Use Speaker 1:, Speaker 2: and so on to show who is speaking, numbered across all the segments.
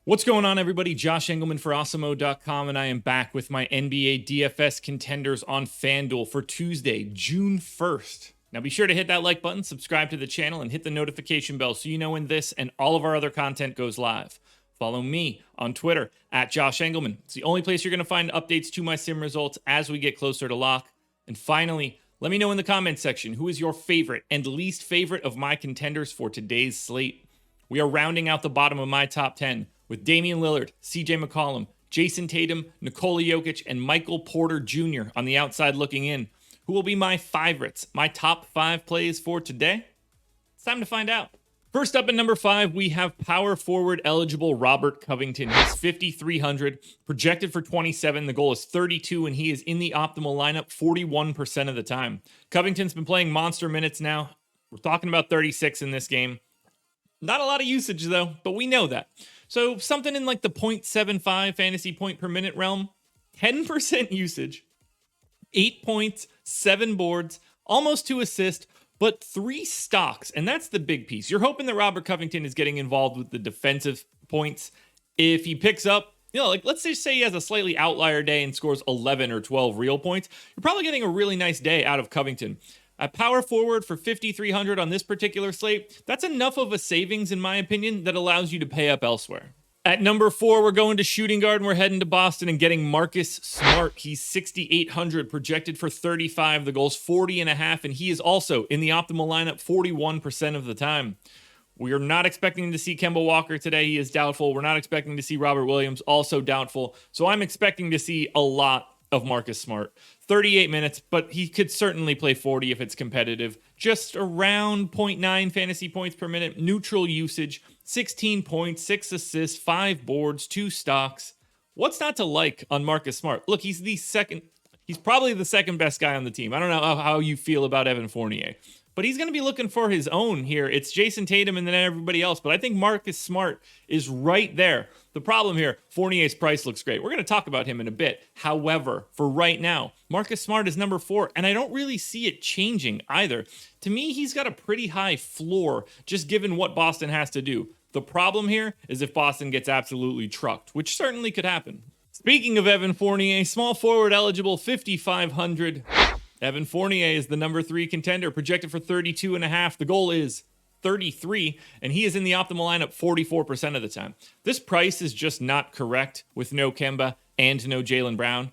Speaker 1: What's going on, everybody? Josh Engleman for Awesemo.com, and I am back with my NBA DFS contenders on FanDuel for Tuesday, June 1st. Now, be sure to hit that like button, subscribe to the channel, and hit the notification bell so you know when this and all of our other content goes live. Follow me on Twitter at Josh Engleman. It's the only place you're going to find updates to my sim results as we get closer to lock. And finally, let me know in the comments section who is your favorite and least favorite of my contenders for today's slate. We are rounding out the bottom of my top 10 with Damian Lillard, CJ McCollum, Jason Tatum, Nikola Jokic, and Michael Porter Jr. on the outside looking in. Who will be my favorites, my top 5 plays for today? It's time to find out. First up at number 5, we have power forward eligible Robert Covington. He's 5,300, projected for 27. The goal is 32, and he is in the optimal lineup 41% of the time. Covington's been playing monster minutes now. We're talking about 36 in this game. Not a lot of usage, though, but we know that. So something in like the 0.75 fantasy point per minute realm, 10% usage, 8 points, 7 boards, almost 2 assists, but 3 stocks. And that's the big piece. You're hoping that Robert Covington is getting involved with the defensive points. If he picks up, like let's just say he has a slightly outlier day and scores 11 or 12 real points, you're probably getting a really nice day out of Covington. At power forward for 5,300 on this particular slate, that's enough of a savings, in my opinion, that allows you to pay up elsewhere. At number 4, we're going to shooting guard, and we're heading to Boston and getting Marcus Smart. He's 6,800, projected for 35. The goal's 40.5, and he is also in the optimal lineup 41% of the time. We are not expecting to see Kemba Walker today. He is doubtful. We're not expecting to see Robert Williams, also doubtful. So I'm expecting to see a lot of Marcus Smart. 38 minutes, but he could certainly play 40 if it's competitive. Just around 0.9 fantasy points per minute, neutral usage, 16 points, 6 assists, 5 boards, 2 stocks. What's not to like on Marcus Smart? Look, he's probably the second best guy on the team. I don't know how you feel about Evan Fournier, but he's going to be looking for his own here. It's Jason Tatum and then everybody else, but I think Marcus Smart is right there. The problem here, Fournier's price looks great. We're going to talk about him in a bit. However, for right now, Marcus Smart is number 4, and I don't really see it changing either. To me, he's got a pretty high floor, just given what Boston has to do. The problem here is if Boston gets absolutely trucked, which certainly could happen. Speaking of Evan Fournier, small forward eligible, 5,500. Evan Fournier is the number 3 contender, projected for 32.5. The goal is 33, and he is in the optimal lineup 44% of the time. This price is just not correct with no Kemba and no Jaylen Brown.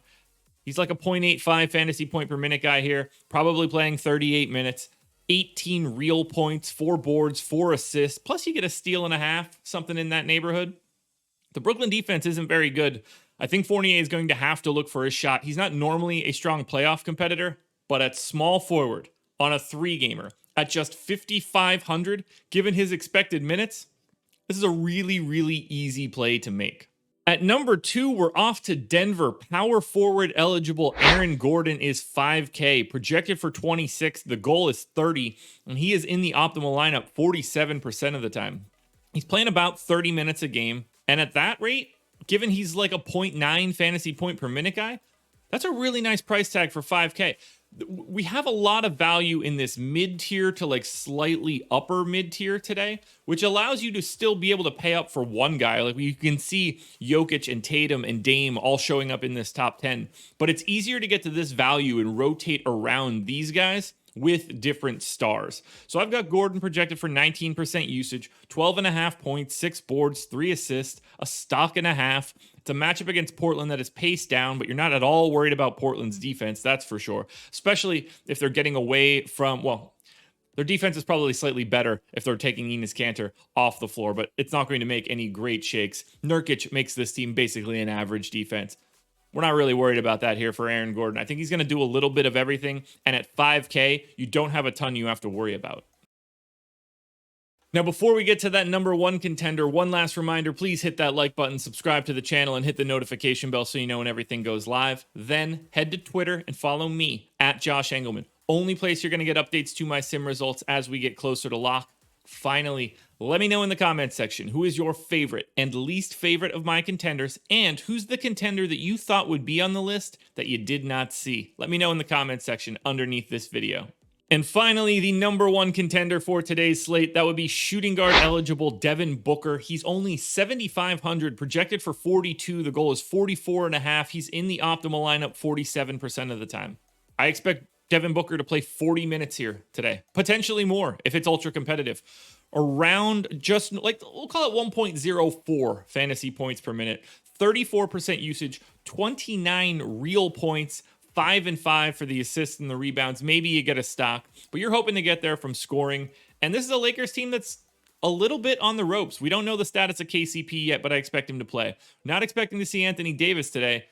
Speaker 1: He's like a 0.85 fantasy point per minute guy here, probably playing 38 minutes, 18 real points, 4 boards, 4 assists, plus you get a steal and a half, something in that neighborhood. The Brooklyn defense isn't very good. I think Fournier is going to have to look for his shot. He's not normally a strong playoff competitor, but at small forward on a 3-gamer at just 5,500, given his expected minutes, this is a really, really easy play to make. At number 2, we're off to Denver. Power forward eligible Aaron Gordon is 5K, projected for 26. The goal is 30, and he is in the optimal lineup 47% of the time. He's playing about 30 minutes a game, and at that rate, given he's like a 0.9 fantasy point per minute guy, that's a really nice price tag for 5K. We have a lot of value in this mid-tier to like slightly upper mid-tier today, which allows you to still be able to pay up for one guy. Like you can see Jokic and Tatum and Dame all showing up in this top 10, but it's easier to get to this value and rotate around these guys with different stars. So I've got Gordon projected for 19% usage, 12.5 points, 6 boards, 3 assists, a stock and a half. It's a matchup against Portland that is paced down, but you're not at all worried about Portland's defense, that's for sure. Especially if they're getting away from, their defense is probably slightly better if they're taking Enes Kanter off the floor, but it's not going to make any great shakes. Nurkic makes this team basically an average defense. We're not really worried about that here for Aaron Gordon. I think he's going to do a little bit of everything, and at 5K, you don't have a ton you have to worry about. Now, before we get to that number 1 contender, one last reminder, please hit that like button, subscribe to the channel, and hit the notification bell so you know when everything goes live. Then head to Twitter and follow me at Josh Engleman. Only place you're going to get updates to my sim results as we get closer to lock. Finally, let me know in the comments section who is your favorite and least favorite of my contenders, and who's the contender that you thought would be on the list that you did not see. Let me know in the comments section underneath this video. And finally, the number one contender for today's slate, that would be shooting guard eligible Devin Booker. He's only 7,500, projected for 42. The goal is 44.5. He's in the optimal lineup 47% of the time. I expect Devin Booker to play 40 minutes here today, potentially more if it's ultra competitive. Around just like, we'll call it 1.04 fantasy points per minute, 34% usage, 29 real points, 5 and 5 for the assists and the rebounds. Maybe you get a stock, but you're hoping to get there from scoring. And this is a Lakers team that's a little bit on the ropes. We don't know the status of KCP yet, but I expect him to play. Not expecting to see Anthony Davis today.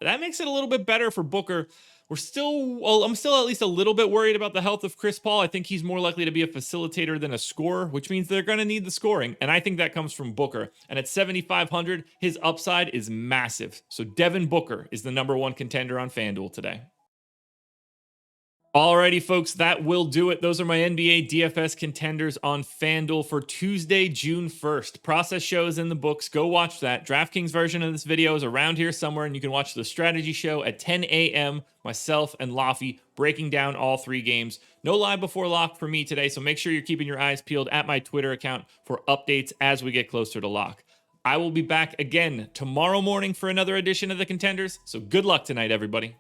Speaker 1: That makes it a little bit better for Booker. I'm still at least a little bit worried about the health of Chris Paul. I think he's more likely to be a facilitator than a scorer, which means they're going to need the scoring. And I think that comes from Booker. And at 7,500, his upside is massive. So Devin Booker is the number one contender on FanDuel today. Alrighty, folks, that will do it. Those are my NBA DFS contenders on FanDuel for Tuesday, June 1st. Process show is in the books. Go watch that. DraftKings version of this video is around here somewhere, and you can watch the strategy show at 10 a.m. Myself and Laffy breaking down all 3 games. No live before lock for me today, so make sure you're keeping your eyes peeled at my Twitter account for updates as we get closer to lock. I will be back again tomorrow morning for another edition of the Contenders, so good luck tonight, everybody.